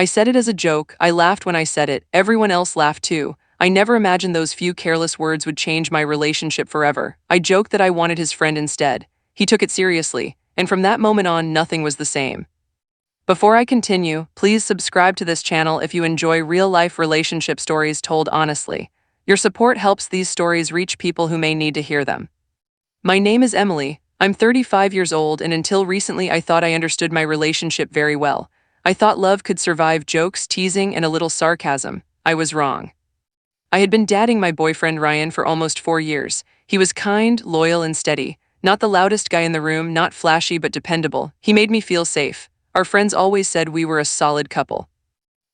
I said it as a joke, I laughed when I said it, everyone else laughed too. I never imagined those few careless words would change my relationship forever. I joked that I wanted his friend instead. He took it seriously, and from that moment on, nothing was the same. Before I continue, please subscribe to this channel if you enjoy real-life relationship stories told honestly. Your support helps these stories reach people who may need to hear them. My name is Emily. I'm 35 years old, and until recently I thought I understood my relationship very well. I thought love could survive jokes, teasing, and a little sarcasm. I was wrong. I had been dating my boyfriend Ryan for almost 4 years. He was kind, loyal, and steady. Not the loudest guy in the room, not flashy but dependable. He made me feel safe. Our friends always said we were a solid couple.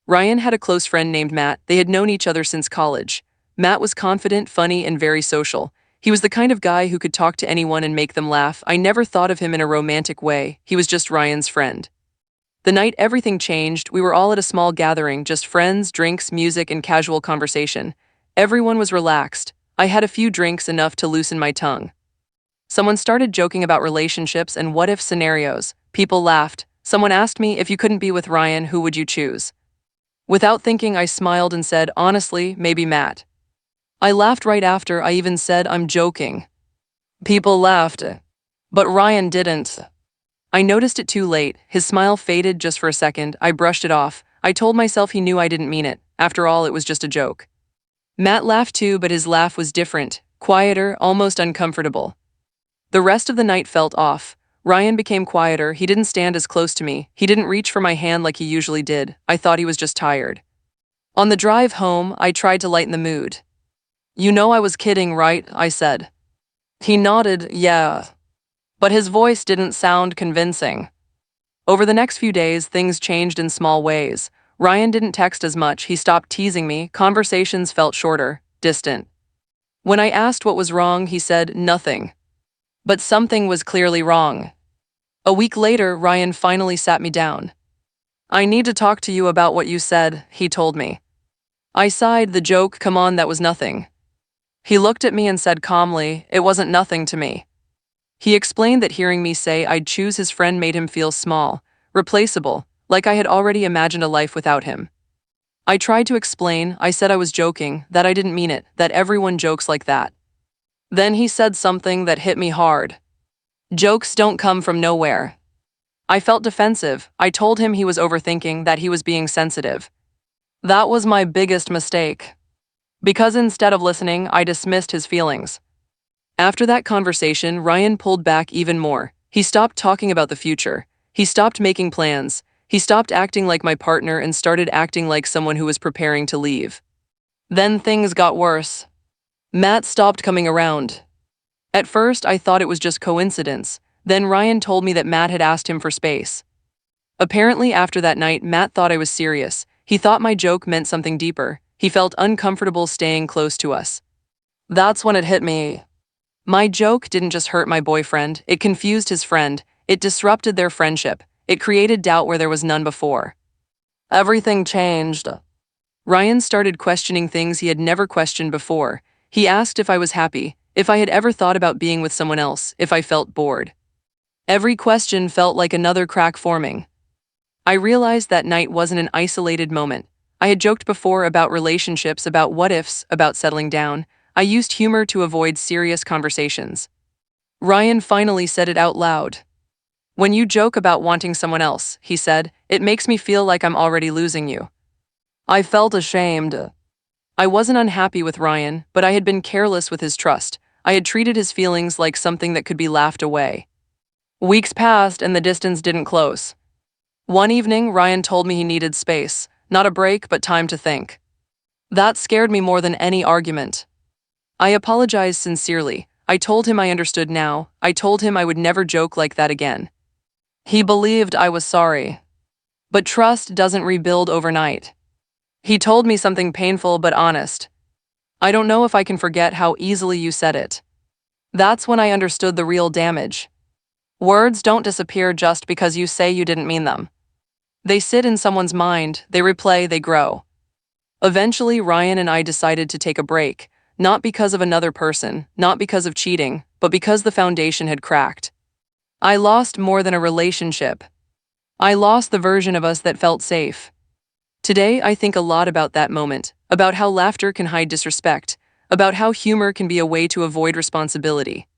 Ryan had a close friend named Matt. They had known each other since college. Matt was confident, funny, and very social. He was the kind of guy who could talk to anyone and make them laugh. I never thought of him in a romantic way. He was just Ryan's friend. The night everything changed, we were all at a small gathering, just friends, drinks, music, and casual conversation. Everyone was relaxed. I had a few drinks, enough to loosen my tongue. Someone started joking about relationships and what-if scenarios. People laughed. Someone asked me, if you couldn't be with Ryan, who would you choose? Without thinking, I smiled and said, honestly, maybe Matt. I laughed right after. I even said, I'm joking. People laughed, but Ryan didn't. I noticed it too late. His smile faded just for a second. I brushed it off. I told myself he knew I didn't mean it. After all, it was just a joke. Matt laughed too, but his laugh was different, quieter, almost uncomfortable. The rest of the night felt off. Ryan became quieter. He didn't stand as close to me. He didn't reach for my hand like he usually did. I thought he was just tired. On the drive home, I tried to lighten the mood. You know I was kidding, right? I said. He nodded, yeah. But his voice didn't sound convincing. Over the next few days, things changed in small ways. Ryan didn't text as much. He stopped teasing me. Conversations felt shorter, distant. When I asked what was wrong, he said nothing. But something was clearly wrong. A week later, Ryan finally sat me down. I need to talk to you about what you said, he told me. I sighed. The joke, come on, that was nothing. He looked at me and said calmly, it wasn't nothing to me. He explained that hearing me say I'd choose his friend made him feel small, replaceable, like I had already imagined a life without him. I tried to explain. I said I was joking, that I didn't mean it, that everyone jokes like that. Then he said something that hit me hard. Jokes don't come from nowhere. I felt defensive. I told him he was overthinking, that he was being sensitive. That was my biggest mistake. Because instead of listening, I dismissed his feelings. After that conversation, Ryan pulled back even more. He stopped talking about the future. He stopped making plans. He stopped acting like my partner and started acting like someone who was preparing to leave. Then things got worse. Matt stopped coming around. At first, I thought it was just coincidence. Then Ryan told me that Matt had asked him for space. Apparently, after that night, Matt thought I was serious. He thought my joke meant something deeper. He felt uncomfortable staying close to us. That's when it hit me. My joke didn't just hurt my boyfriend, it confused his friend, it disrupted their friendship, it created doubt where there was none before. Everything changed. Ryan started questioning things he had never questioned before. He asked if I was happy, if I had ever thought about being with someone else, if I felt bored. Every question felt like another crack forming. I realized that night wasn't an isolated moment. I had joked before about relationships, about what-ifs, about settling down. I used humor to avoid serious conversations. Ryan finally said it out loud. When you joke about wanting someone else, he said, it makes me feel like I'm already losing you. I felt ashamed. I wasn't unhappy with Ryan, but I had been careless with his trust. I had treated his feelings like something that could be laughed away. Weeks passed and the distance didn't close. One evening, Ryan told me he needed space, not a break, but time to think. That scared me more than any argument. I apologized sincerely. I told him I understood now. I told him I would never joke like that again. He believed I was sorry. But trust doesn't rebuild overnight. He told me something painful but honest. I don't know if I can forget how easily you said it. That's when I understood the real damage. Words don't disappear just because you say you didn't mean them. They sit in someone's mind, they replay, they grow. Eventually, Ryan and I decided to take a break, not because of another person, not because of cheating, but because the foundation had cracked. I lost more than a relationship. I lost the version of us that felt safe. Today, I think a lot about that moment, about how laughter can hide disrespect, about how humor can be a way to avoid responsibility.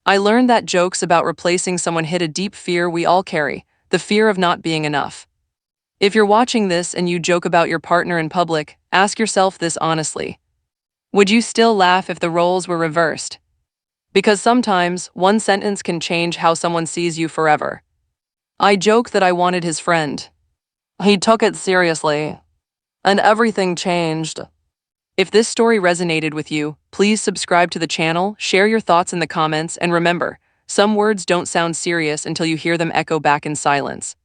I learned that jokes about replacing someone hit a deep fear we all carry, the fear of not being enough. If you're watching this and you joke about your partner in public, ask yourself this honestly. Would you still laugh if the roles were reversed? Because sometimes, one sentence can change how someone sees you forever. I joke that I wanted his friend. He took it seriously, and everything changed. If this story resonated with you, please subscribe to the channel, share your thoughts in the comments, and remember, some words don't sound serious until you hear them echo back in silence.